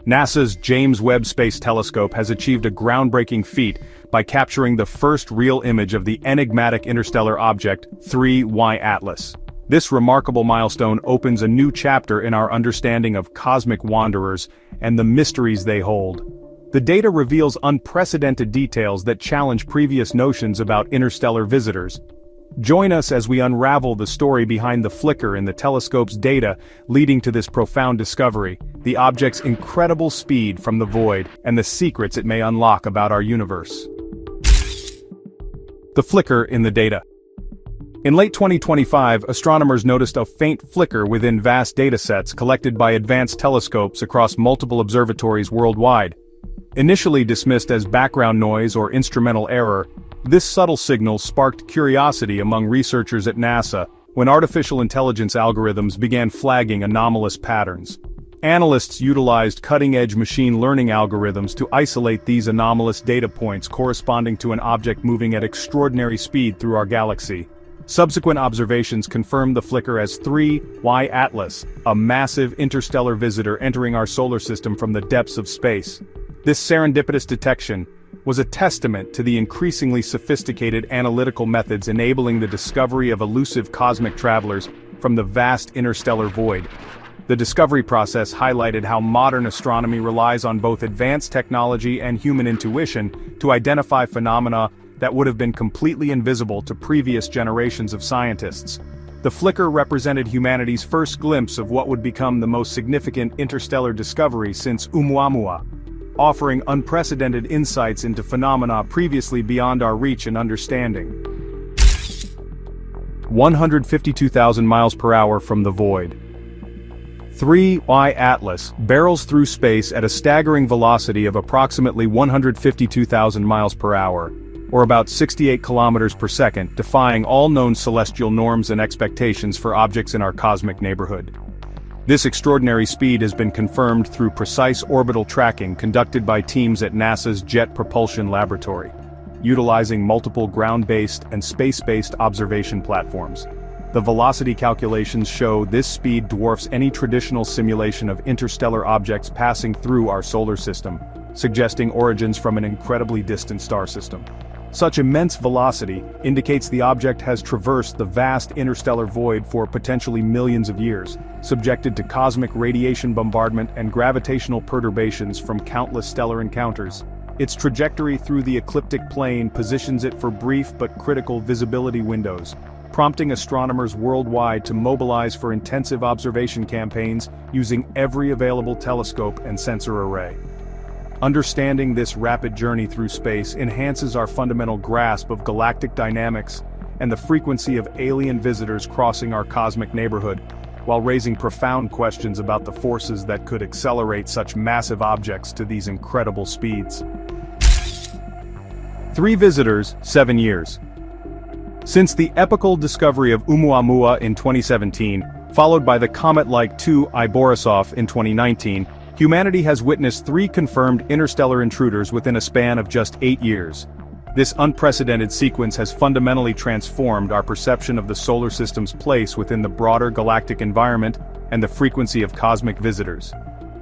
NASA's James Webb Space Telescope has achieved a groundbreaking feat by capturing the first real image of the enigmatic interstellar object 3Y Atlas. This remarkable milestone opens a new chapter in our understanding of cosmic wanderers and the mysteries they hold. The data reveals unprecedented details that challenge previous notions about interstellar visitors. Join us as we unravel the story behind the flicker in the telescope's data leading to this profound discovery, the object's incredible speed from the void, and the secrets it may unlock about our universe. The flicker in the data. In late 2025, astronomers noticed a faint flicker within vast datasets collected by advanced telescopes across multiple observatories worldwide. Initially dismissed as background noise or instrumental error, this subtle signal sparked curiosity among researchers at NASA when artificial intelligence algorithms began flagging anomalous patterns. Analysts utilized cutting-edge machine learning algorithms to isolate these anomalous data points corresponding to an object moving at extraordinary speed through our galaxy. Subsequent observations confirmed the flicker as 3Y Atlas, a massive interstellar visitor entering our solar system from the depths of space. This serendipitous detection was a testament to the increasingly sophisticated analytical methods enabling the discovery of elusive cosmic travelers from the vast interstellar void. The discovery process highlighted how modern astronomy relies on both advanced technology and human intuition to identify phenomena that would have been completely invisible to previous generations of scientists. The flicker represented humanity's first glimpse of what would become the most significant interstellar discovery since Oumuamua, offering unprecedented insights into phenomena previously beyond our reach and understanding. 152,000 miles per hour from the void. 3Y Atlas barrels through space at a staggering velocity of approximately 152,000 miles per hour, or about 68 kilometers per second, defying all known celestial norms and expectations for objects in our cosmic neighborhood. This extraordinary speed has been confirmed through precise orbital tracking conducted by teams at NASA's Jet Propulsion Laboratory, utilizing multiple ground-based and space-based observation platforms. The velocity calculations show this speed dwarfs any traditional simulation of interstellar objects passing through our solar system, suggesting origins from an incredibly distant star system. Such immense velocity indicates the object has traversed the vast interstellar void for potentially millions of years, subjected to cosmic radiation bombardment and gravitational perturbations from countless stellar encounters. Its trajectory through the ecliptic plane positions it for brief but critical visibility windows, prompting astronomers worldwide to mobilize for intensive observation campaigns using every available telescope and sensor array. Understanding this rapid journey through space enhances our fundamental grasp of galactic dynamics and the frequency of alien visitors crossing our cosmic neighborhood, while raising profound questions about the forces that could accelerate such massive objects to these incredible speeds. 3 visitors, 7 years. Since the epical discovery of Oumuamua in 2017, followed by the comet-like 2I Borisov in 2019, humanity has witnessed 3 confirmed interstellar intruders within a span of just 8 years. This unprecedented sequence has fundamentally transformed our perception of the solar system's place within the broader galactic environment and the frequency of cosmic visitors.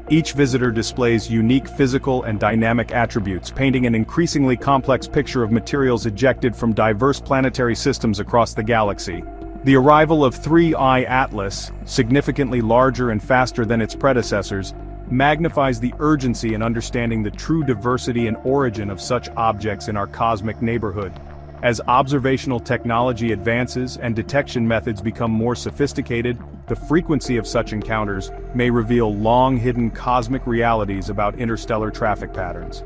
Each visitor displays unique physical and dynamic attributes, painting an increasingly complex picture of materials ejected from diverse planetary systems across the galaxy. The arrival of 3I Atlas, significantly larger and faster than its predecessors, magnifies the urgency in understanding the true diversity and origin of such objects in our cosmic neighborhood. As observational technology advances and detection methods become more sophisticated, the frequency of such encounters may reveal long-hidden cosmic realities about interstellar traffic patterns.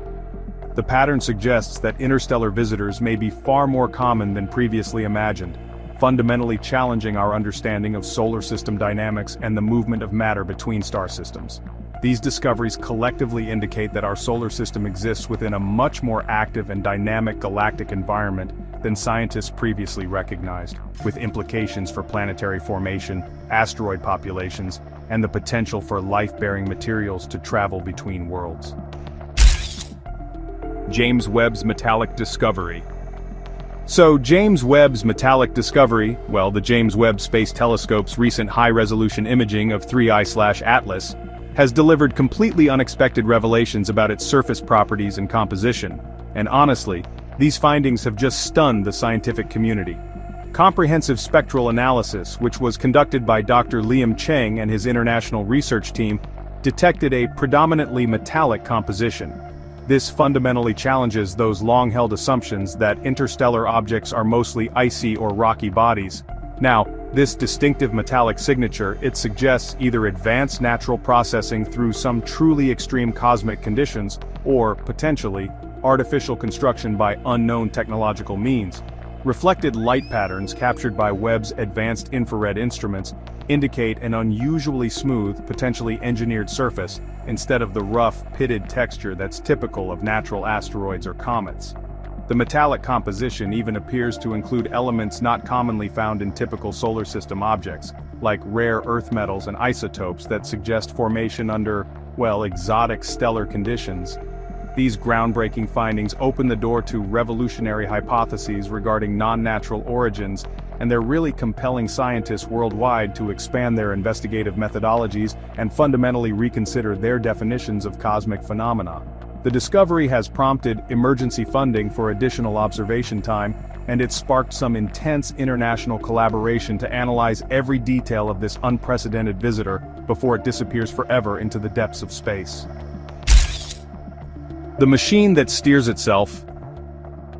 The pattern suggests that interstellar visitors may be far more common than previously imagined, fundamentally challenging our understanding of solar system dynamics and the movement of matter between star systems. These discoveries collectively indicate that our solar system exists within a much more active and dynamic galactic environment than scientists previously recognized, with implications for planetary formation, asteroid populations, and the potential for life-bearing materials to travel between worlds. James Webb's metallic discovery. So James Webb's metallic discovery, well, the James Webb Space Telescope's recent high-resolution imaging of 3I/Atlas, has delivered completely unexpected revelations about its surface properties and composition. And honestly, these findings have just stunned the scientific community. Comprehensive spectral analysis, which was conducted by Dr. Liam Cheng and his international research team, detected a predominantly metallic composition. This fundamentally challenges those long-held assumptions that interstellar objects are mostly icy or rocky bodies. Now, this distinctive metallic signature, it suggests either advanced natural processing through some truly extreme cosmic conditions, or, potentially, artificial construction by unknown technological means. Reflected light patterns captured by Webb's advanced infrared instruments indicate an unusually smooth, potentially engineered surface, instead of the rough, pitted texture that's typical of natural asteroids or comets. The metallic composition even appears to include elements not commonly found in typical solar system objects, like rare earth metals and isotopes that suggest formation under, well, exotic stellar conditions. These groundbreaking findings open the door to revolutionary hypotheses regarding non-natural origins, and they're really compelling scientists worldwide to expand their investigative methodologies and fundamentally reconsider their definitions of cosmic phenomena. The discovery has prompted emergency funding for additional observation time, and it's sparked some intense international collaboration to analyze every detail of this unprecedented visitor before it disappears forever into the depths of space. The machine that steers itself.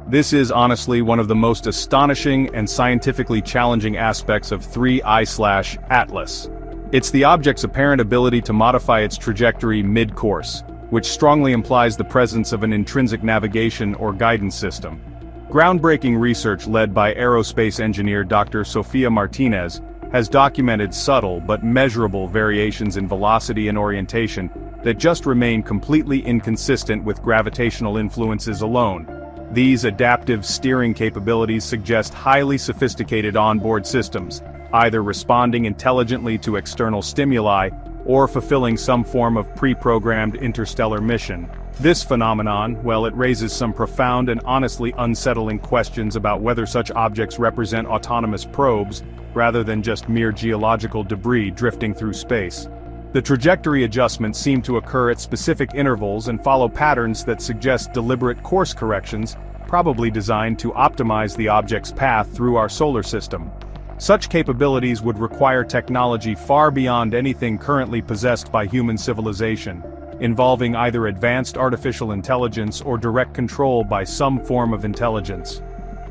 This is honestly one of the most astonishing and scientifically challenging aspects of 3I/Atlas. It's the object's apparent ability to modify its trajectory mid-course, which strongly implies the presence of an intrinsic navigation or guidance system. Groundbreaking research led by aerospace engineer Dr. Sofia Martinez has documented subtle but measurable variations in velocity and orientation that just remain completely inconsistent with gravitational influences alone. These adaptive steering capabilities suggest highly sophisticated onboard systems, either responding intelligently to external stimuli or fulfilling some form of pre-programmed interstellar mission. This phenomenon, well, it raises some profound and honestly unsettling questions about whether such objects represent autonomous probes, rather than just mere geological debris drifting through space. The trajectory adjustments seem to occur at specific intervals and follow patterns that suggest deliberate course corrections, probably designed to optimize the object's path through our solar system. Such capabilities would require technology far beyond anything currently possessed by human civilization, involving either advanced artificial intelligence or direct control by some form of intelligence.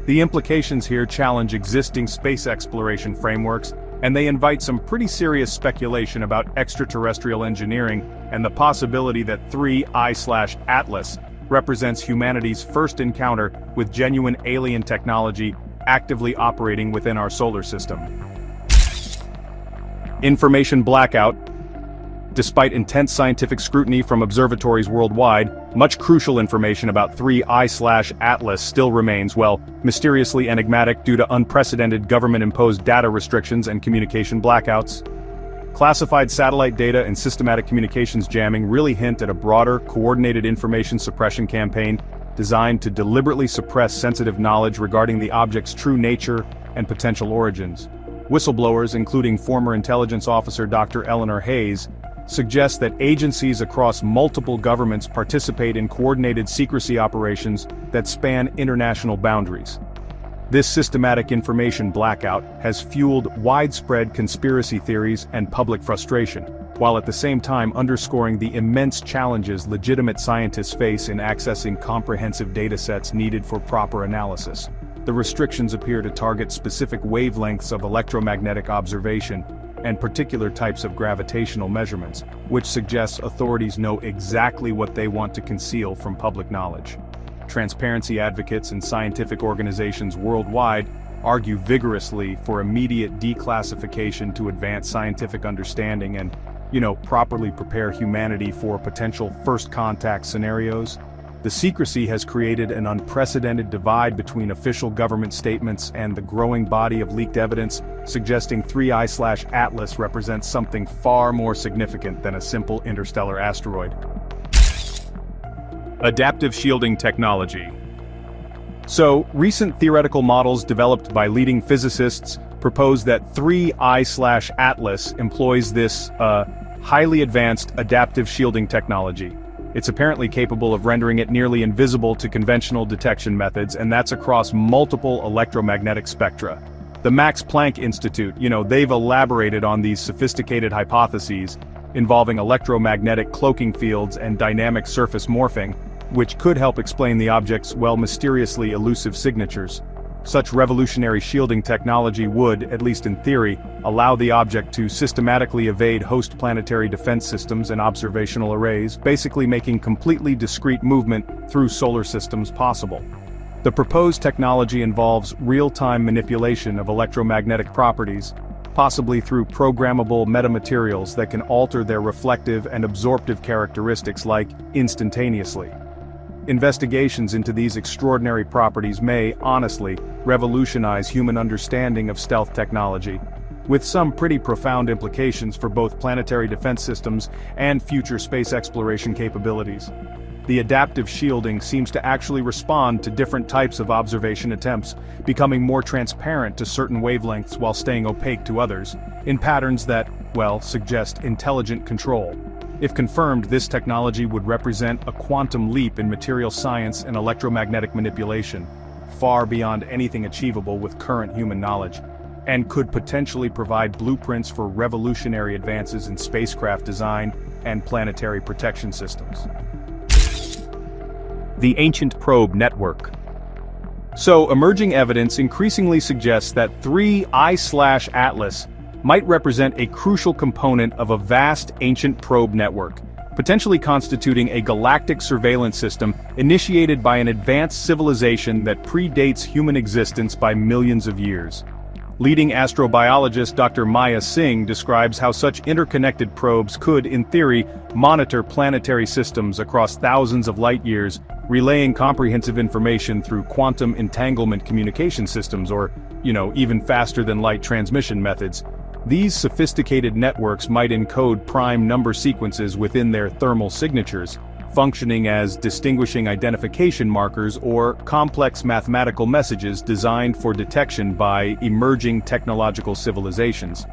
The implications here challenge existing space exploration frameworks, and they invite some pretty serious speculation about extraterrestrial engineering and the possibility that 3I/Atlas represents humanity's first encounter with genuine alien technology actively operating within our solar system. Information blackout. Despite intense scientific scrutiny from observatories worldwide, much crucial information about 3I/Atlas still remains, well, mysteriously enigmatic due to unprecedented government-imposed data restrictions and communication blackouts. Classified satellite data and systematic communications jamming really hint at a broader, coordinated information suppression campaign designed to deliberately suppress sensitive knowledge regarding the object's true nature and potential origins. Whistleblowers, including former intelligence officer Dr. Eleanor Hayes, suggest that agencies across multiple governments participate in coordinated secrecy operations that span international boundaries. This systematic information blackout has fueled widespread conspiracy theories and public frustration, while at the same time underscoring the immense challenges legitimate scientists face in accessing comprehensive datasets needed for proper analysis. The restrictions appear to target specific wavelengths of electromagnetic observation and particular types of gravitational measurements, which suggests authorities know exactly what they want to conceal from public knowledge. Transparency advocates and scientific organizations worldwide argue vigorously for immediate declassification to advance scientific understanding and, properly prepare humanity for potential first contact scenarios. The secrecy has created an unprecedented divide between official government statements and the growing body of leaked evidence, suggesting 3I/Atlas represents something far more significant than a simple interstellar asteroid. Adaptive shielding technology. So, recent theoretical models developed by leading physicists propose that 3I/Atlas employs this, highly advanced adaptive shielding technology. It's apparently capable of rendering it nearly invisible to conventional detection methods, and that's across multiple electromagnetic spectra. The Max Planck Institute, they've elaborated on these sophisticated hypotheses involving electromagnetic cloaking fields and dynamic surface morphing, which could help explain the object's, mysteriously elusive signatures. Such revolutionary shielding technology would, at least in theory, allow the object to systematically evade host planetary defense systems and observational arrays, basically making completely discrete movement through solar systems possible. The proposed technology involves real-time manipulation of electromagnetic properties, possibly through programmable metamaterials that can alter their reflective and absorptive characteristics instantaneously. Investigations into these extraordinary properties may, honestly, revolutionize human understanding of stealth technology, with some pretty profound implications for both planetary defense systems and future space exploration capabilities. The adaptive shielding seems to actually respond to different types of observation attempts, becoming more transparent to certain wavelengths while staying opaque to others, in patterns that, suggest intelligent control. If confirmed, this technology would represent a quantum leap in material science and electromagnetic manipulation, far beyond anything achievable with current human knowledge, and could potentially provide blueprints for revolutionary advances in spacecraft design and planetary protection systems. The Ancient Probe Network. So, emerging evidence increasingly suggests that 3I/Atlas might represent a crucial component of a vast ancient probe network, potentially constituting a galactic surveillance system initiated by an advanced civilization that predates human existence by millions of years. Leading astrobiologist Dr. Maya Singh describes how such interconnected probes could, in theory, monitor planetary systems across thousands of light years, relaying comprehensive information through quantum entanglement communication systems or, even faster than light transmission methods. These sophisticated networks might encode prime number sequences within their thermal signatures, functioning as distinguishing identification markers or complex mathematical messages designed for detection by emerging technological civilizations.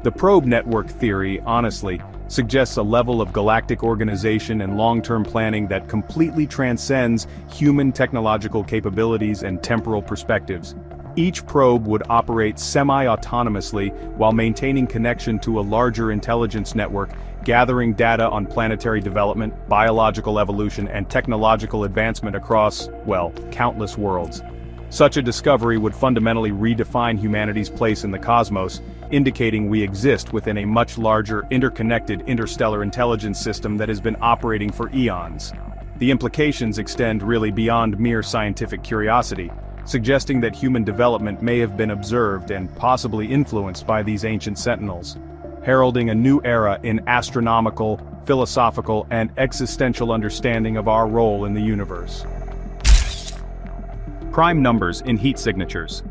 The probe network theory, honestly, suggests a level of galactic organization and long-term planning that completely transcends human technological capabilities and temporal perspectives. Each probe would operate semi-autonomously while maintaining connection to a larger intelligence network, gathering data on planetary development, biological evolution, and technological advancement across, countless worlds. Such a discovery would fundamentally redefine humanity's place in the cosmos, indicating we exist within a much larger, interconnected interstellar intelligence system that has been operating for eons. The implications extend really beyond mere scientific curiosity, suggesting that human development may have been observed and possibly influenced by these ancient sentinels, heralding a new era in astronomical, philosophical, and existential understanding of our role in the universe. Prime numbers in heat signatures.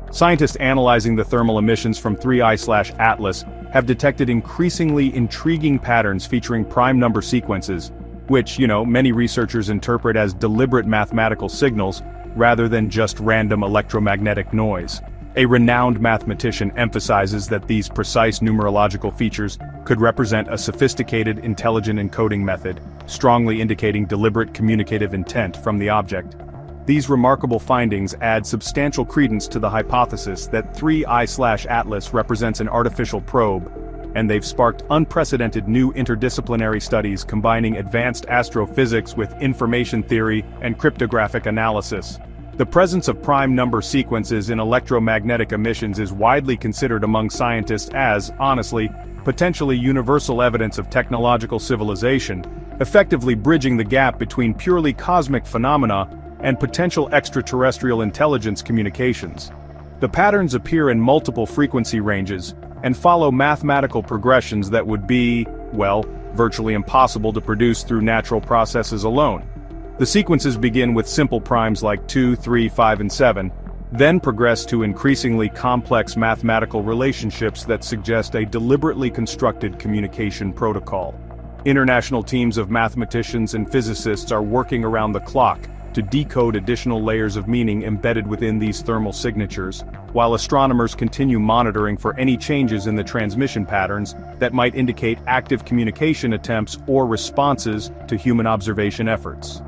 Scientists analyzing the thermal emissions from 3I/Atlas have detected increasingly intriguing patterns featuring prime number sequences, which, many researchers interpret as deliberate mathematical signals rather than just random electromagnetic noise. A renowned mathematician emphasizes that these precise numerological features could represent a sophisticated intelligent encoding method, strongly indicating deliberate communicative intent from the object. These remarkable findings add substantial credence to the hypothesis that 3I/Atlas represents an artificial probe, and they've sparked unprecedented new interdisciplinary studies combining advanced astrophysics with information theory and cryptographic analysis. The presence of prime number sequences in electromagnetic emissions is widely considered among scientists as, honestly, potentially universal evidence of technological civilization, effectively bridging the gap between purely cosmic phenomena and potential extraterrestrial intelligence communications. The patterns appear in multiple frequency ranges and follow mathematical progressions that would be, virtually impossible to produce through natural processes alone. The sequences begin with simple primes like 2, 3, 5, and 7, then progress to increasingly complex mathematical relationships that suggest a deliberately constructed communication protocol. International teams of mathematicians and physicists are working around the clock to decode additional layers of meaning embedded within these thermal signatures, while astronomers continue monitoring for any changes in the transmission patterns that might indicate active communication attempts or responses to human observation efforts.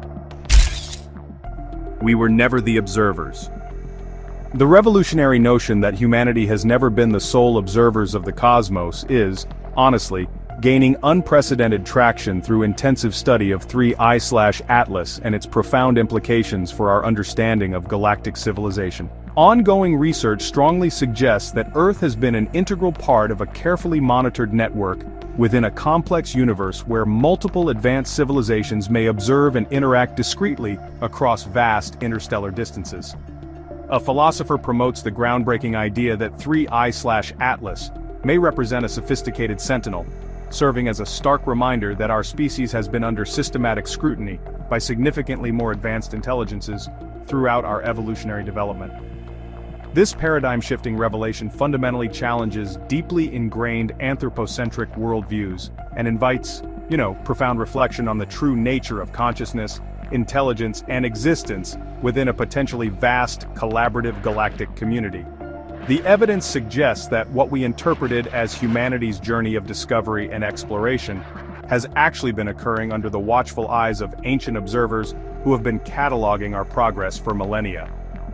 We were never the observers. The revolutionary notion that humanity has never been the sole observers of the cosmos is, honestly, gaining unprecedented traction through intensive study of 3I/Atlas and its profound implications for our understanding of galactic civilization. Ongoing research strongly suggests that Earth has been an integral part of a carefully monitored network within a complex universe where multiple advanced civilizations may observe and interact discreetly across vast interstellar distances. A philosopher promotes the groundbreaking idea that 3I/Atlas may represent a sophisticated sentinel, serving as a stark reminder that our species has been under systematic scrutiny by significantly more advanced intelligences throughout our evolutionary development. This paradigm-shifting revelation fundamentally challenges deeply ingrained anthropocentric worldviews and invites, profound reflection on the true nature of consciousness, intelligence, and existence within a potentially vast, collaborative galactic community. The evidence suggests that what we interpreted as humanity's journey of discovery and exploration has actually been occurring under the watchful eyes of ancient observers who have been cataloging our progress for millennia.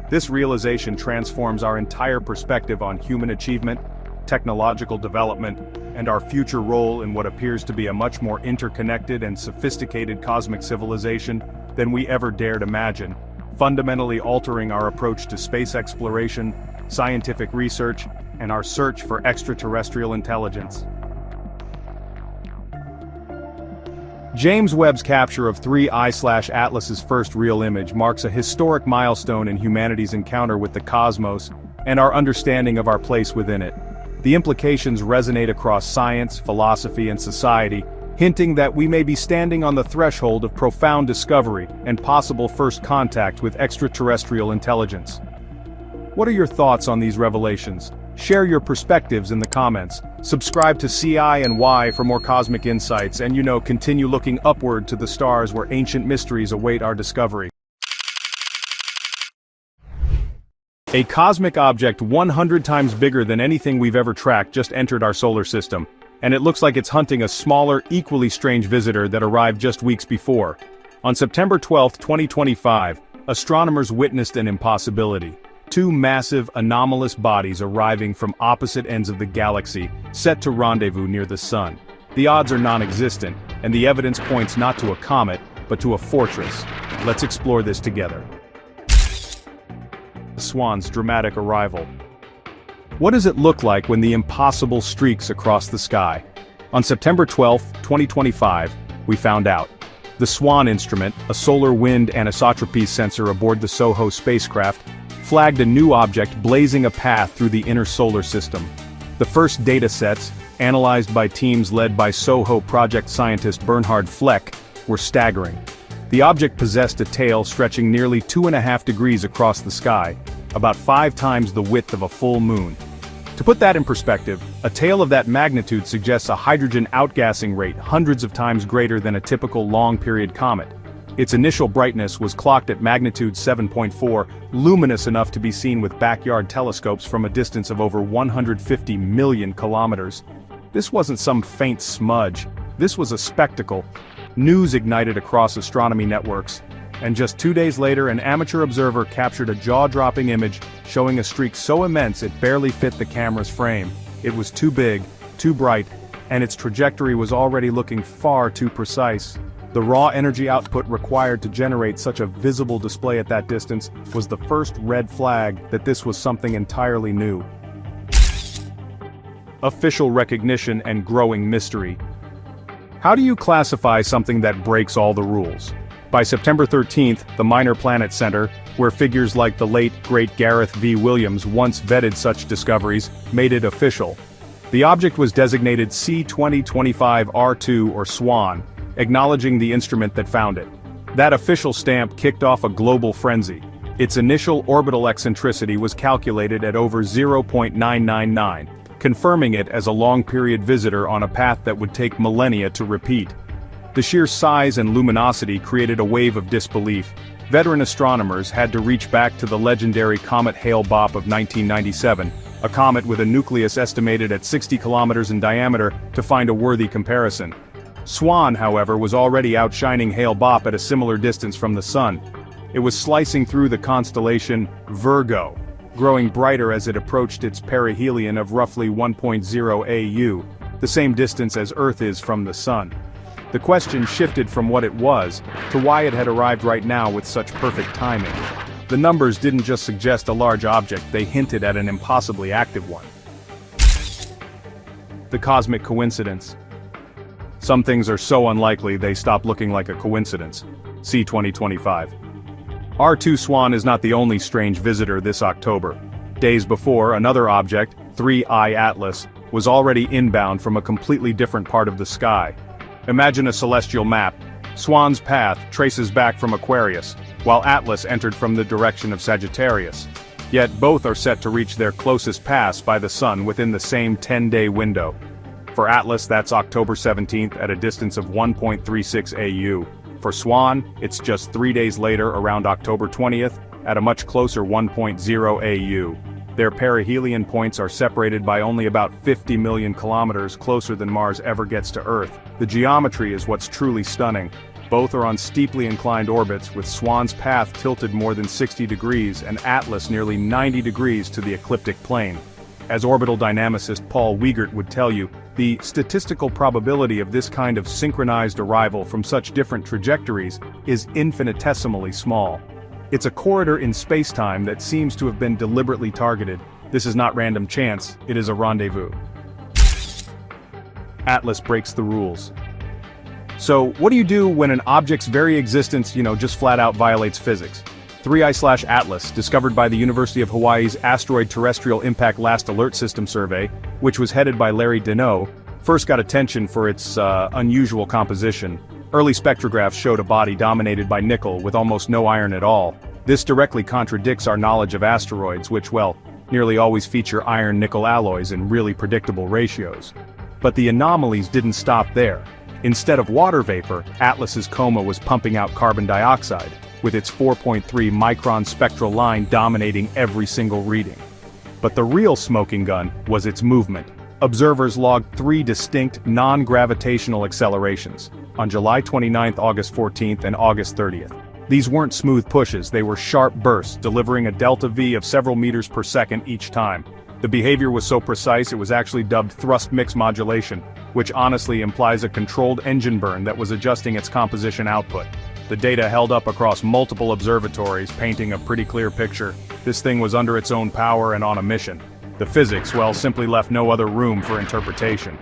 This realization transforms our entire perspective on human achievement, technological development, and our future role in what appears to be a much more interconnected and sophisticated cosmic civilization than we ever dared imagine, fundamentally altering our approach to space exploration, scientific research, and our search for extraterrestrial intelligence. James Webb's capture of 3I/Atlas's first real image marks a historic milestone in humanity's encounter with the cosmos and our understanding of our place within it. The implications resonate across science, philosophy, and society, hinting that we may be standing on the threshold of profound discovery and possible first contact with extraterrestrial intelligence. What are your thoughts on these revelations? Share your perspectives in the comments. Subscribe to CI and Y for more cosmic insights and continue looking upward to the stars where ancient mysteries await our discovery. A cosmic object 100 times bigger than anything we've ever tracked just entered our solar system, and it looks like it's hunting a smaller, equally strange visitor that arrived just weeks before. On September 12, 2025, astronomers witnessed an impossibility. Two massive, anomalous bodies arriving from opposite ends of the galaxy, set to rendezvous near the Sun. The odds are non-existent, and the evidence points not to a comet, but to a fortress. Let's explore this together. The Swan's dramatic arrival. What does it look like when the impossible streaks across the sky? On September 12, 2025, we found out. The SWAN instrument, a solar wind anisotropy sensor aboard the SOHO spacecraft, flagged a new object blazing a path through the inner solar system. The first data sets, analyzed by teams led by SOHO project scientist Bernhard Fleck, were staggering. The object possessed a tail stretching nearly 2.5 degrees across the sky, about 5 times the width of a full moon. To put that in perspective, a tail of that magnitude suggests a hydrogen outgassing rate hundreds of times greater than a typical long-period comet. Its initial brightness was clocked at magnitude 7.4, luminous enough to be seen with backyard telescopes from a distance of over 150 million kilometers. This wasn't some faint smudge. This was a spectacle. News ignited across astronomy networks. And just 2 days later, an amateur observer captured a jaw-dropping image showing a streak so immense it barely fit the camera's frame. It was too big, too bright, and its trajectory was already looking far too precise. The raw energy output required to generate such a visible display at that distance was the first red flag that this was something entirely new. Official recognition and growing mystery. How do you classify something that breaks all the rules? By September 13th, the Minor Planet Center, where figures like the late, great Gareth V. Williams once vetted such discoveries, made it official. The object was designated C2025R2 or SWAN, acknowledging the instrument that found it. That official stamp kicked off a global frenzy. Its initial orbital eccentricity was calculated at over 0.999, confirming it as a long-period visitor on a path that would take millennia to repeat. The sheer size and luminosity created a wave of disbelief, veteran astronomers had to reach back to the legendary comet Hale-Bopp of 1997, a comet with a nucleus estimated at 60 kilometers in diameter, to find a worthy comparison. Swan, however, was already outshining Hale-Bopp at a similar distance from the Sun. It was slicing through the constellation Virgo, growing brighter as it approached its perihelion of roughly 1.0 AU, the same distance as Earth is from the Sun. The question shifted from what it was, to why it had arrived right now with such perfect timing. The numbers didn't just suggest a large object, they hinted at an impossibly active one. The cosmic coincidence. Some things are so unlikely they stop looking like a coincidence. See 2025. R2 Swan is not the only strange visitor this October. Days before, another object, 3I Atlas, was already inbound from a completely different part of the sky. Imagine a celestial map. Swan's path traces back from Aquarius, while Atlas entered from the direction of Sagittarius. Yet both are set to reach their closest pass by the Sun within the same 10-day window. For Atlas, that's October 17th at a distance of 1.36 AU. For Swan, it's just 3 days later around October 20th, at a much closer 1.0 AU. Their perihelion points are separated by only about 50 million kilometers closer than Mars ever gets to Earth. The geometry is what's truly stunning. Both are on steeply inclined orbits, with Swan's path tilted more than 60 degrees and Atlas nearly 90 degrees to the ecliptic plane. As orbital dynamicist Paul Wiegert would tell you, the statistical probability of this kind of synchronized arrival from such different trajectories is infinitesimally small. It's a corridor in space-time that seems to have been deliberately targeted. This is not random chance, it is a rendezvous. Atlas breaks the rules. So, what do you do when an object's very existence, just flat out violates physics? 3I/Atlas, discovered by the University of Hawaii's Asteroid Terrestrial Impact Last Alert System Survey, which was headed by Larry Deneau, first got attention for its unusual composition. Early spectrographs showed a body dominated by nickel with almost no iron at all. This directly contradicts our knowledge of asteroids, which, nearly always feature iron-nickel alloys in really predictable ratios. But the anomalies didn't stop there. Instead of water vapor, Atlas's coma was pumping out carbon dioxide, with its 4.3 micron spectral line dominating every single reading. But the real smoking gun was its movement. Observers logged 3 distinct, non-gravitational accelerations, on July 29th, August 14th, and August 30th. These weren't smooth pushes, they were sharp bursts, delivering a delta V of several meters per second each time. The behavior was so precise it was actually dubbed thrust mix modulation, which honestly implies a controlled engine burn that was adjusting its composition output. The data held up across multiple observatories, painting a pretty clear picture. This thing was under its own power and on a mission. The physics, simply left no other room for interpretation.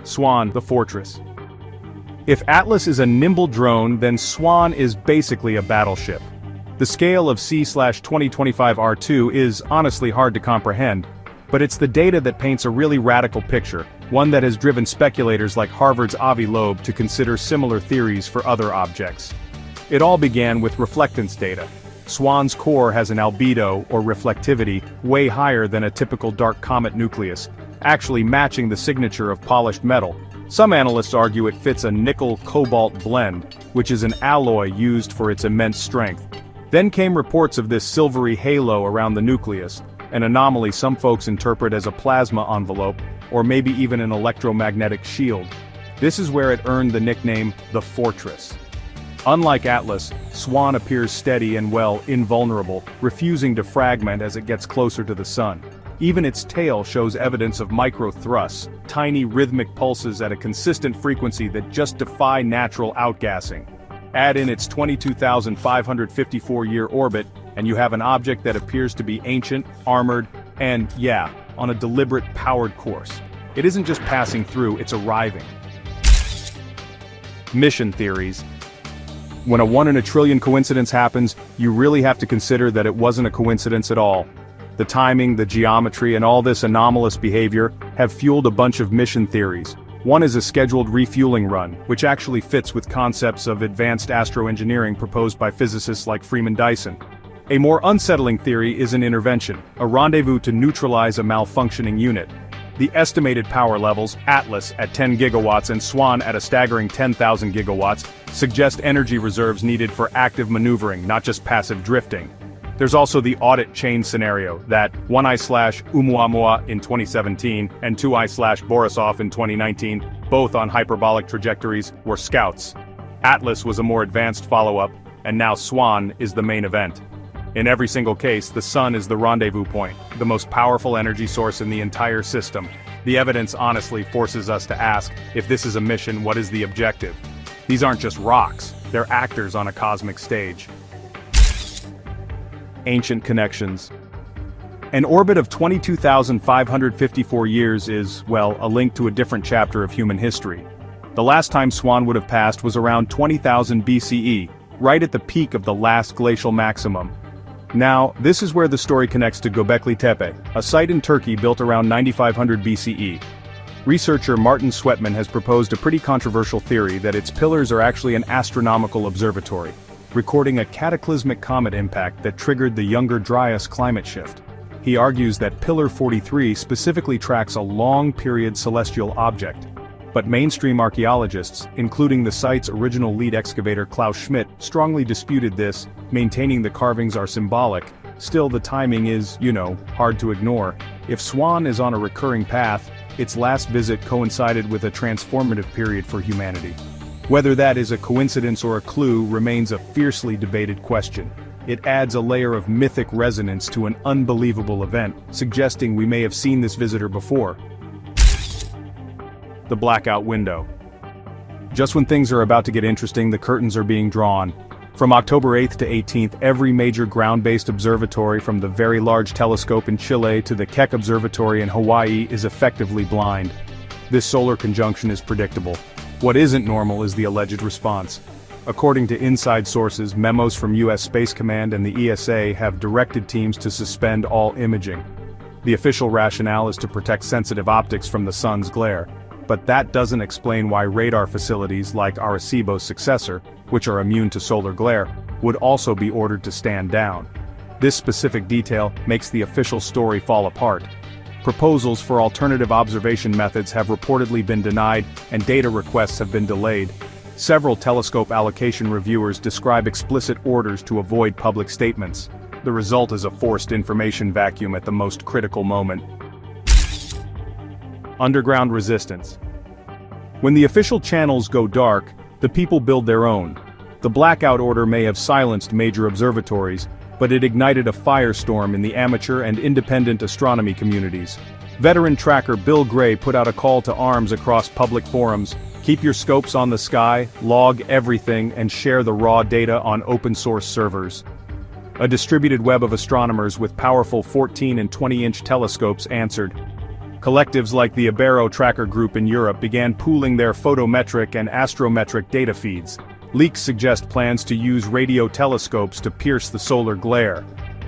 Swan, the fortress. If Atlas is a nimble drone, then Swan is basically a battleship. The scale of C/2025 R2 is honestly hard to comprehend, but it's the data that paints a really radical picture, one that has driven speculators like Harvard's Avi Loeb to consider similar theories for other objects. It all began with reflectance data. Swan's core has an albedo, or reflectivity, way higher than a typical dark comet nucleus, actually matching the signature of polished metal. Some analysts argue it fits a nickel-cobalt blend, which is an alloy used for its immense strength. Then came reports of this silvery halo around the nucleus, an anomaly some folks interpret as a plasma envelope, or maybe even an electromagnetic shield. This is where it earned the nickname, the Fortress. Unlike Atlas, Swan appears steady and invulnerable, refusing to fragment as it gets closer to the Sun. Even its tail shows evidence of micro-thrusts, tiny rhythmic pulses at a consistent frequency that just defy natural outgassing. Add in its 22,554-year orbit, and you have an object that appears to be ancient, armored, and, on a deliberate, powered course. It isn't just passing through, it's arriving. Mission theories. When a 1 in a trillion coincidence happens, you really have to consider that it wasn't a coincidence at all. The timing, the geometry, and all this anomalous behavior have fueled a bunch of mission theories. One is a scheduled refueling run, which actually fits with concepts of advanced astroengineering proposed by physicists like Freeman Dyson. A more unsettling theory is an intervention, a rendezvous to neutralize a malfunctioning unit. The estimated power levels, Atlas at 10 gigawatts and SWAN at a staggering 10,000 gigawatts, suggest energy reserves needed for active maneuvering, not just passive drifting. There's also the audit chain scenario that 1I/Oumuamua in 2017 and 2I/Borisov in 2019, both on hyperbolic trajectories, were scouts. Atlas was a more advanced follow-up, and now SWAN is the main event. In every single case, the sun is the rendezvous point, the most powerful energy source in the entire system. The evidence honestly forces us to ask, if this is a mission, what is the objective? These aren't just rocks, they're actors on a cosmic stage. Ancient connections. An orbit of 22,554 years is, well, a link to a different chapter of human history. The last time SWAN would have passed was around 20,000 BCE, right at the peak of the last glacial maximum. Now, this is where the story connects to Göbekli Tepe, a site in Turkey built around 9500 BCE. Researcher Martin Sweatman has proposed a pretty controversial theory that its pillars are actually an astronomical observatory, recording a cataclysmic comet impact that triggered the Younger Dryas climate shift. He argues that Pillar 43 specifically tracks a long-period celestial object. But mainstream archaeologists, including the site's original lead excavator Klaus Schmidt, strongly disputed this, maintaining the carvings are symbolic. Still, the timing is, hard to ignore. If SWAN is on a recurring path, its last visit coincided with a transformative period for humanity. Whether that is a coincidence or a clue remains a fiercely debated question. It adds a layer of mythic resonance to an unbelievable event, suggesting we may have seen this visitor before. The blackout window. Just when things are about to get interesting, the curtains are being drawn. From October 8th to 18th, every major ground-based observatory from the Very Large Telescope in Chile to the Keck Observatory in Hawaii is effectively blind. This solar conjunction is predictable. What isn't normal is the alleged response. According to inside sources, memos from US Space Command and the ESA have directed teams to suspend all imaging. The official rationale is to protect sensitive optics from the sun's glare. But that doesn't explain why radar facilities like Arecibo's successor, which are immune to solar glare, would also be ordered to stand down. This specific detail makes the official story fall apart. Proposals for alternative observation methods have reportedly been denied, and data requests have been delayed. Several telescope allocation reviewers describe explicit orders to avoid public statements. The result is a forced information vacuum at the most critical moment. Underground resistance. When the official channels go dark, the people build their own. The blackout order may have silenced major observatories, but it ignited a firestorm in the amateur and independent astronomy communities. Veteran tracker Bill Gray put out a call to arms across public forums: keep your scopes on the sky, log everything, and share the raw data on open-source servers. A distributed web of astronomers with powerful 14 and 20-inch telescopes answered. Collectives like the Ibero Tracker Group in Europe began pooling their photometric and astrometric data feeds. Leaks suggest plans to use radio telescopes to pierce the solar glare.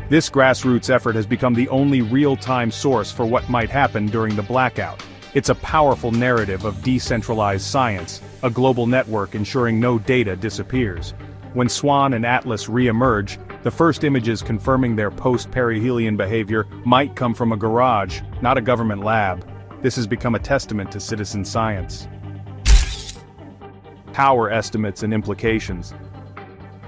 This grassroots effort has become the only real-time source for what might happen during the blackout. It's a powerful narrative of decentralized science, a global network ensuring no data disappears. When SWAN and Atlas re-emerge, the first images confirming their post-perihelion behavior might come from a garage, not a government lab. This has become a testament to citizen science. Power estimates and implications.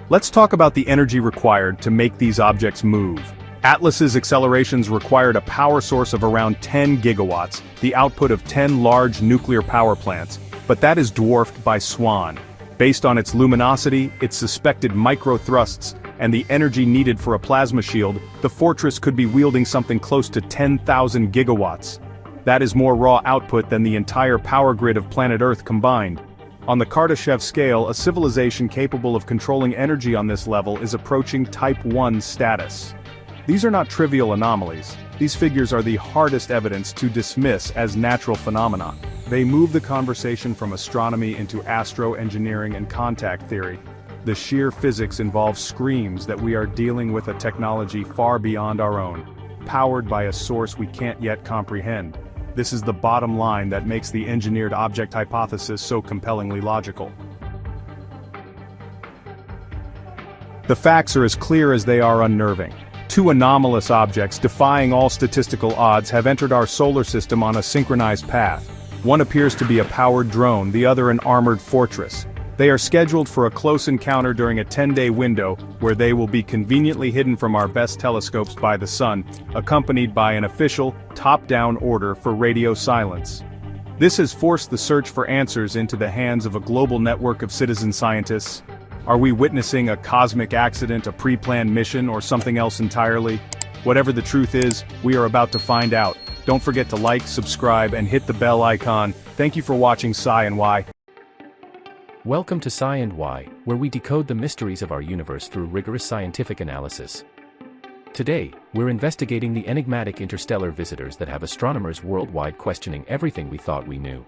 Let's talk about the energy required to make these objects move. Atlas's accelerations required a power source of around 10 gigawatts, the output of 10 large nuclear power plants, but that is dwarfed by SWAN. Based on its luminosity, its suspected micro-thrusts, and the energy needed for a plasma shield, the fortress could be wielding something close to 10,000 gigawatts. That is more raw output than the entire power grid of planet Earth combined. On the Kardashev scale, a civilization capable of controlling energy on this level is approaching Type 1 status. These are not trivial anomalies. These figures are the hardest evidence to dismiss as natural phenomena. They move the conversation from astronomy into astro-engineering and contact theory. The sheer physics involves screams that we are dealing with a technology far beyond our own, powered by a source we can't yet comprehend. This is the bottom line that makes the engineered object hypothesis so compellingly logical. The facts are as clear as they are unnerving. Two anomalous objects defying all statistical odds have entered our solar system on a synchronized path. One appears to be a powered drone, the other an armored fortress. They are scheduled for a close encounter during a 10-day window, where they will be conveniently hidden from our best telescopes by the sun, accompanied by an official, top-down order for radio silence. This has forced the search for answers into the hands of a global network of citizen scientists. Are we witnessing a cosmic accident, a pre-planned mission, or something else entirely? Whatever the truth is, we are about to find out. Don't forget to like, subscribe, and hit the bell icon. Thank you for watching Sci and Why. Welcome to Sci and Why, where we decode the mysteries of our universe through rigorous scientific analysis. Today, we're investigating the enigmatic interstellar visitors that have astronomers worldwide questioning everything we thought we knew.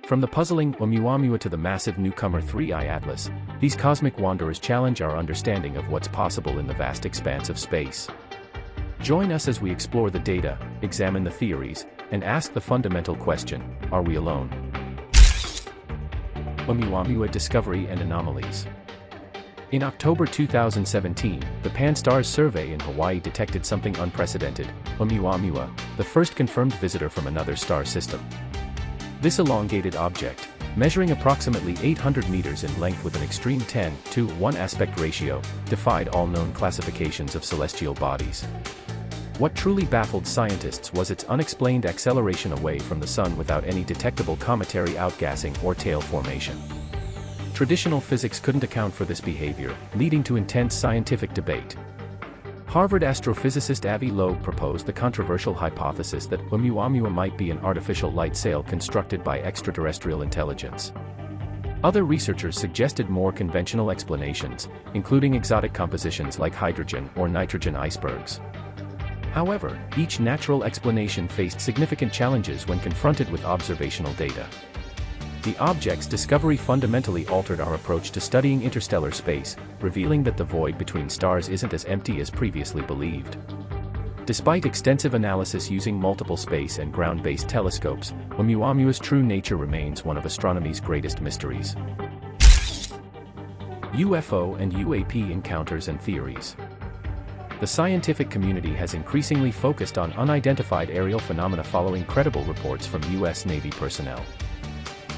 From the puzzling Oumuamua to the massive newcomer 3I Atlas, these cosmic wanderers challenge our understanding of what's possible in the vast expanse of space. Join us as we explore the data, examine the theories, and ask the fundamental question, are we alone? Oumuamua Discovery and Anomalies. In October 2017, the Pan-STARRS survey in Hawaii detected something unprecedented: Oumuamua, the first confirmed visitor from another star system. This elongated object, measuring approximately 800 meters in length with an extreme 10:1 aspect ratio, defied all known classifications of celestial bodies. What truly baffled scientists was its unexplained acceleration away from the sun without any detectable cometary outgassing or tail formation. Traditional physics couldn't account for this behavior, leading to intense scientific debate. Harvard astrophysicist Avi Loeb proposed the controversial hypothesis that Oumuamua might be an artificial light sail constructed by extraterrestrial intelligence. Other researchers suggested more conventional explanations, including exotic compositions like hydrogen or nitrogen icebergs. However, each natural explanation faced significant challenges when confronted with observational data. The object's discovery fundamentally altered our approach to studying interstellar space, revealing that the void between stars isn't as empty as previously believed. Despite extensive analysis using multiple space and ground-based telescopes, Oumuamua's true nature remains one of astronomy's greatest mysteries. UFO and UAP encounters and theories. The scientific community has increasingly focused on unidentified aerial phenomena following credible reports from U.S. Navy personnel.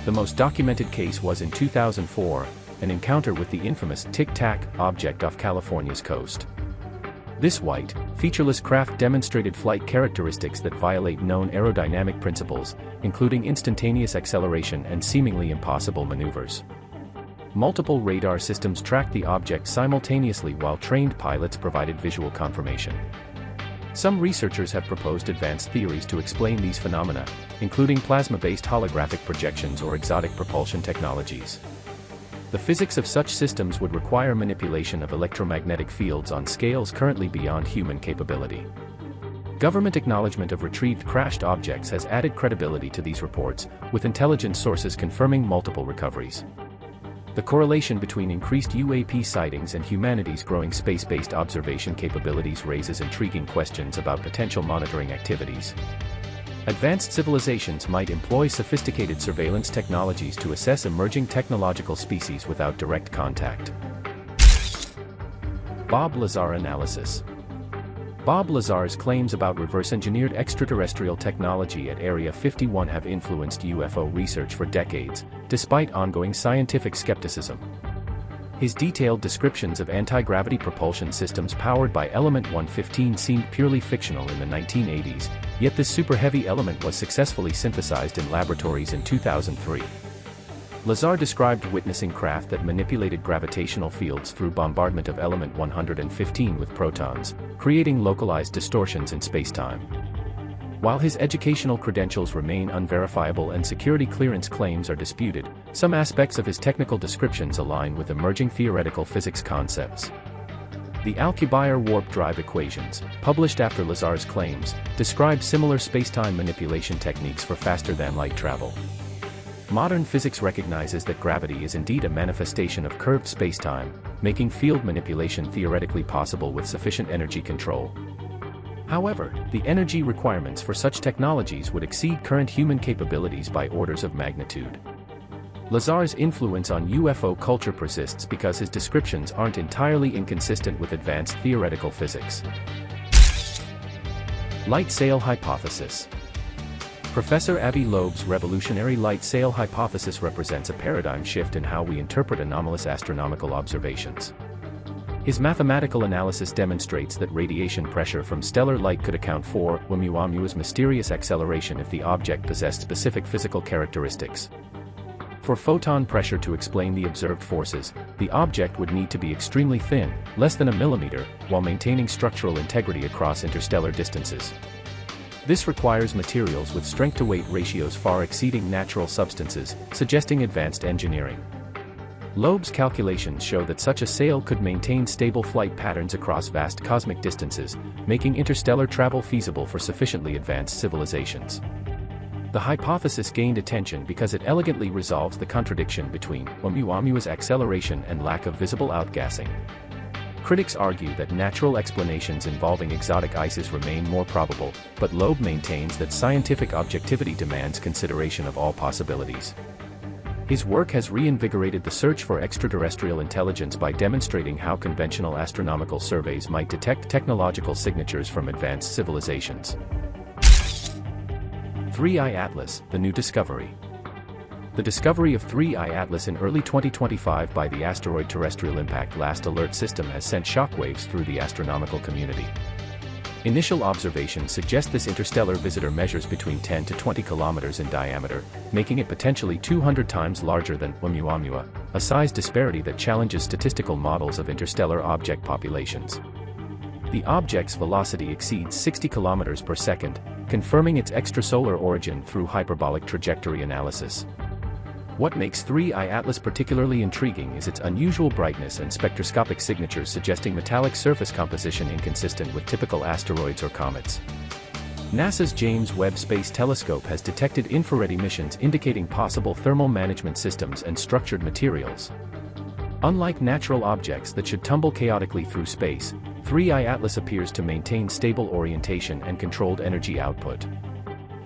The most documented case was in 2004, an encounter with the infamous Tic Tac object off California's coast. This white, featureless craft demonstrated flight characteristics that violate known aerodynamic principles, including instantaneous acceleration and seemingly impossible maneuvers. Multiple radar systems tracked the object simultaneously while trained pilots provided visual confirmation. Some researchers have proposed advanced theories to explain these phenomena, including plasma-based holographic projections or exotic propulsion technologies. The physics of such systems would require manipulation of electromagnetic fields on scales currently beyond human capability. Government acknowledgement of retrieved crashed objects has added credibility to these reports, with intelligence sources confirming multiple recoveries. The correlation between increased UAP sightings and humanity's growing space-based observation capabilities raises intriguing questions about potential monitoring activities. Advanced civilizations might employ sophisticated surveillance technologies to assess emerging technological species without direct contact. Bob Lazar analysis. Bob Lazar's claims about reverse-engineered extraterrestrial technology at Area 51 have influenced UFO research for decades, despite ongoing scientific skepticism. His detailed descriptions of anti-gravity propulsion systems powered by element 115 seemed purely fictional in the 1980s, yet this super-heavy element was successfully synthesized in laboratories in 2003. Lazar described witnessing craft that manipulated gravitational fields through bombardment of element 115 with protons, creating localized distortions in spacetime. While his educational credentials remain unverifiable and security clearance claims are disputed, some aspects of his technical descriptions align with emerging theoretical physics concepts. The Alcubierre warp drive equations, published after Lazar's claims, describe similar spacetime manipulation techniques for faster-than-light travel. Modern physics recognizes that gravity is indeed a manifestation of curved spacetime, making field manipulation theoretically possible with sufficient energy control. However, the energy requirements for such technologies would exceed current human capabilities by orders of magnitude. Lazar's influence on UFO culture persists because his descriptions aren't entirely inconsistent with advanced theoretical physics. Light sail hypothesis. Professor Avi Loeb's revolutionary light sail hypothesis represents a paradigm shift in how we interpret anomalous astronomical observations. His mathematical analysis demonstrates that radiation pressure from stellar light could account for Oumuamua's mysterious acceleration if the object possessed specific physical characteristics. For photon pressure to explain the observed forces, the object would need to be extremely thin, less than a millimeter, while maintaining structural integrity across interstellar distances. This requires materials with strength-to-weight ratios far exceeding natural substances, suggesting advanced engineering. Loeb's calculations show that such a sail could maintain stable flight patterns across vast cosmic distances, making interstellar travel feasible for sufficiently advanced civilizations. The hypothesis gained attention because it elegantly resolves the contradiction between Oumuamua's acceleration and lack of visible outgassing. Critics argue that natural explanations involving exotic ices remain more probable, but Loeb maintains that scientific objectivity demands consideration of all possibilities. His work has reinvigorated the search for extraterrestrial intelligence by demonstrating how conventional astronomical surveys might detect technological signatures from advanced civilizations. 3I Atlas, the new discovery. The discovery of 3I Atlas in early 2025 by the Asteroid Terrestrial Impact Last Alert System has sent shockwaves through the astronomical community. Initial observations suggest this interstellar visitor measures between 10 to 20 kilometers in diameter, making it potentially 200 times larger than Oumuamua, a size disparity that challenges statistical models of interstellar object populations. The object's velocity exceeds 60 kilometers per second, confirming its extrasolar origin through hyperbolic trajectory analysis. What makes 3I Atlas particularly intriguing is its unusual brightness and spectroscopic signatures suggesting metallic surface composition inconsistent with typical asteroids or comets. NASA's James Webb Space Telescope has detected infrared emissions indicating possible thermal management systems and structured materials. Unlike natural objects that should tumble chaotically through space, 3I Atlas appears to maintain stable orientation and controlled energy output.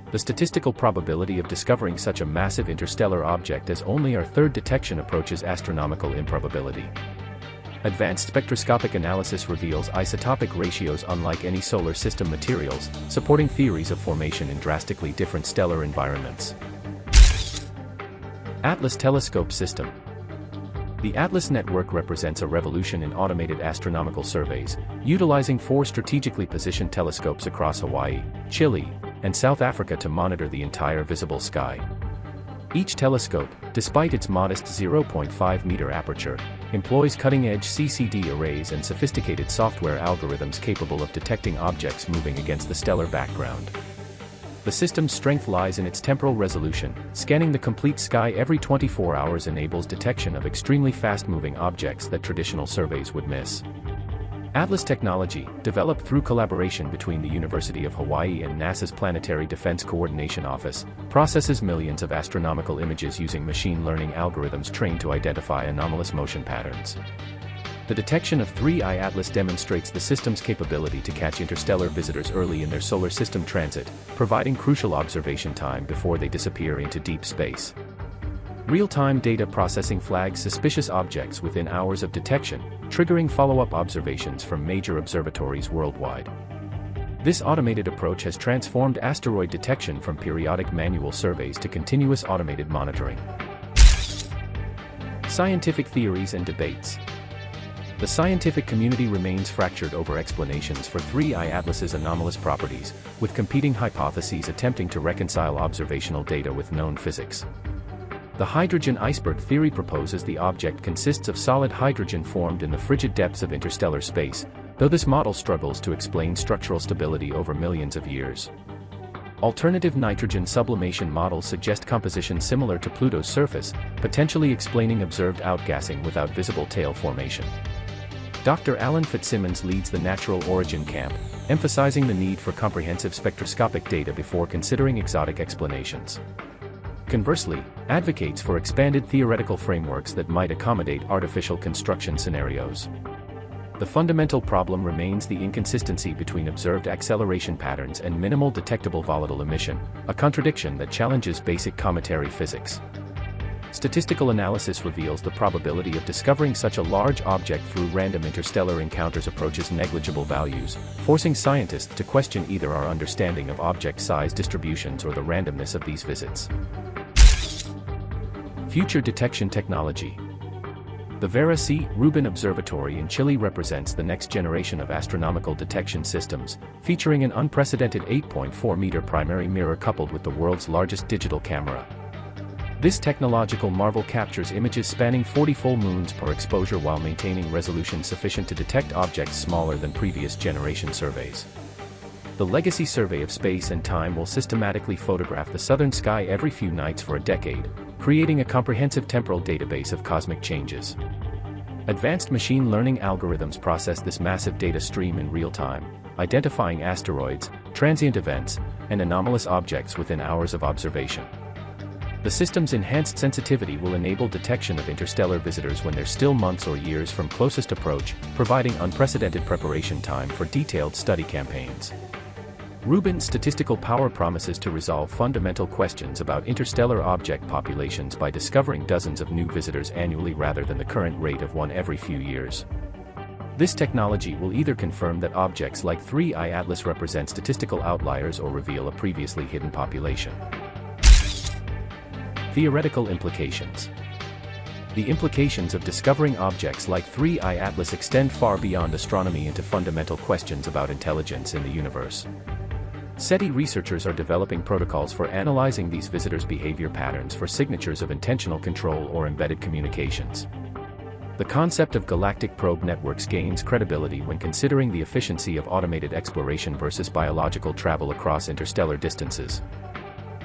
The statistical probability of discovering such a massive interstellar object as only our third detection approaches astronomical improbability. Advanced spectroscopic analysis reveals isotopic ratios unlike any solar system materials, supporting theories of formation in drastically different stellar environments. Atlas Telescope System. The Atlas network represents a revolution in automated astronomical surveys, utilizing 4 strategically positioned telescopes across Hawaii, Chile, and South Africa to monitor the entire visible sky. Each telescope, despite its modest 0.5-meter aperture, employs cutting-edge CCD arrays and sophisticated software algorithms capable of detecting objects moving against the stellar background. The system's strength lies in its temporal resolution. Scanning the complete sky every 24 hours enables detection of extremely fast-moving objects that traditional surveys would miss. Atlas technology, developed through collaboration between the University of Hawaii and NASA's Planetary Defense Coordination Office, processes millions of astronomical images using machine learning algorithms trained to identify anomalous motion patterns. The detection of 3I Atlas demonstrates the system's capability to catch interstellar visitors early in their solar system transit, providing crucial observation time before they disappear into deep space. Real-time data processing flags suspicious objects within hours of detection, triggering follow-up observations from major observatories worldwide. This automated approach has transformed asteroid detection from periodic manual surveys to continuous automated monitoring. Scientific theories and debates. The scientific community remains fractured over explanations for 3I Atlas's anomalous properties, with competing hypotheses attempting to reconcile observational data with known physics. The hydrogen iceberg theory proposes the object consists of solid hydrogen formed in the frigid depths of interstellar space, though this model struggles to explain structural stability over millions of years. Alternative nitrogen sublimation models suggest composition similar to Pluto's surface, potentially explaining observed outgassing without visible tail formation. Dr. Alan Fitzsimmons leads the natural origin camp, emphasizing the need for comprehensive spectroscopic data before considering exotic explanations. Conversely, advocates for expanded theoretical frameworks that might accommodate artificial construction scenarios. The fundamental problem remains the inconsistency between observed acceleration patterns and minimal detectable volatile emission, a contradiction that challenges basic cometary physics. Statistical analysis reveals the probability of discovering such a large object through random interstellar encounters approaches negligible values, forcing scientists to question either our understanding of object size distributions or the randomness of these visits. Future detection technology. The Vera C. Rubin Observatory in Chile represents the next generation of astronomical detection systems, featuring an unprecedented 8.4-meter primary mirror coupled with the world's largest digital camera. This technological marvel captures images spanning 40 full moons per exposure while maintaining resolution sufficient to detect objects smaller than previous generation surveys. The Legacy Survey of Space and Time will systematically photograph the southern sky every few nights for a decade, creating a comprehensive temporal database of cosmic changes. Advanced machine learning algorithms process this massive data stream in real time, identifying asteroids, transient events, and anomalous objects within hours of observation. The system's enhanced sensitivity will enable detection of interstellar visitors when they're still months or years from closest approach, providing unprecedented preparation time for detailed study campaigns. Rubin's statistical power promises to resolve fundamental questions about interstellar object populations by discovering dozens of new visitors annually rather than the current rate of one every few years. This technology will either confirm that objects like 3I Atlas represent statistical outliers or reveal a previously hidden population. Theoretical implications. The implications of discovering objects like 3I Atlas extend far beyond astronomy into fundamental questions about intelligence in the universe. SETI researchers are developing protocols for analyzing these visitors' behavior patterns for signatures of intentional control or embedded communications. The concept of galactic probe networks gains credibility when considering the efficiency of automated exploration versus biological travel across interstellar distances.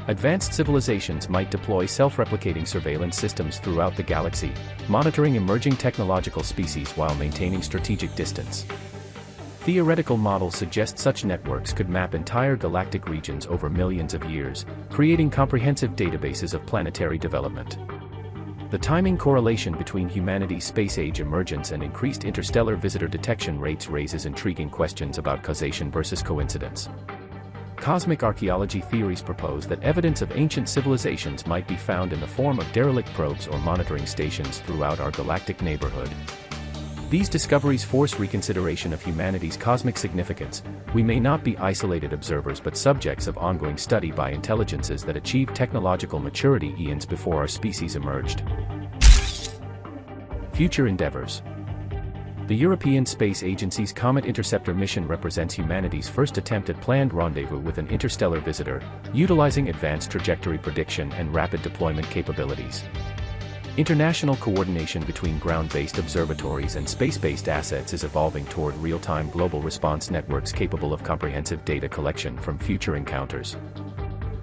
Advanced civilizations might deploy self-replicating surveillance systems throughout the galaxy, monitoring emerging technological species while maintaining strategic distance. Theoretical models suggest such networks could map entire galactic regions over millions of years, creating comprehensive databases of planetary development. The timing correlation between humanity's space-age emergence and increased interstellar visitor detection rates raises intriguing questions about causation versus coincidence. Cosmic archaeology theories propose that evidence of ancient civilizations might be found in the form of derelict probes or monitoring stations throughout our galactic neighborhood. These discoveries force reconsideration of humanity's cosmic significance. We may not be isolated observers but subjects of ongoing study by intelligences that achieved technological maturity eons before our species emerged. Future endeavors. The European Space Agency's Comet Interceptor mission represents humanity's first attempt at planned rendezvous with an interstellar visitor, utilizing advanced trajectory prediction and rapid deployment capabilities. International coordination between ground-based observatories and space-based assets is evolving toward real-time global response networks capable of comprehensive data collection from future encounters.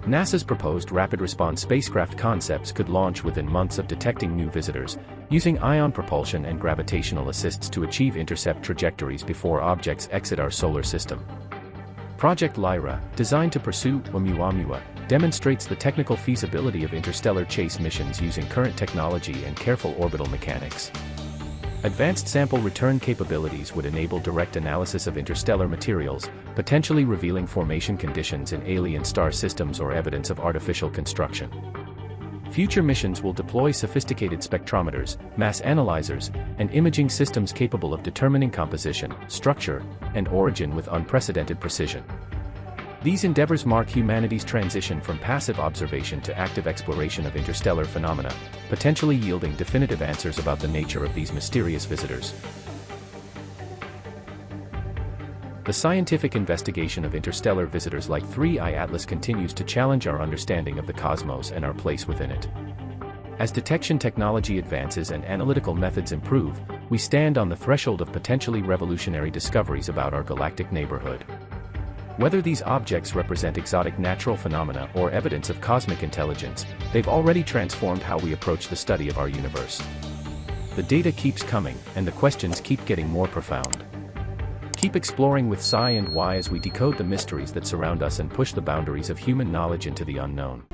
NASA's proposed rapid response spacecraft concepts could launch within months of detecting new visitors, using ion propulsion and gravitational assists to achieve intercept trajectories before objects exit our solar system. Project Lyra, designed to pursue Oumuamua, demonstrates the technical feasibility of interstellar chase missions using current technology and careful orbital mechanics. Advanced sample return capabilities would enable direct analysis of interstellar materials, potentially revealing formation conditions in alien star systems or evidence of artificial construction. Future missions will deploy sophisticated spectrometers, mass analyzers, and imaging systems capable of determining composition, structure, and origin with unprecedented precision. These endeavors mark humanity's transition from passive observation to active exploration of interstellar phenomena, potentially yielding definitive answers about the nature of these mysterious visitors. The scientific investigation of interstellar visitors like 3I Atlas continues to challenge our understanding of the cosmos and our place within it. As detection technology advances and analytical methods improve, we stand on the threshold of potentially revolutionary discoveries about our galactic neighborhood. Whether these objects represent exotic natural phenomena or evidence of cosmic intelligence, they've already transformed how we approach the study of our universe. The data keeps coming, and the questions keep getting more profound. Keep exploring with Psi and Y as we decode the mysteries that surround us and push the boundaries of human knowledge into the unknown.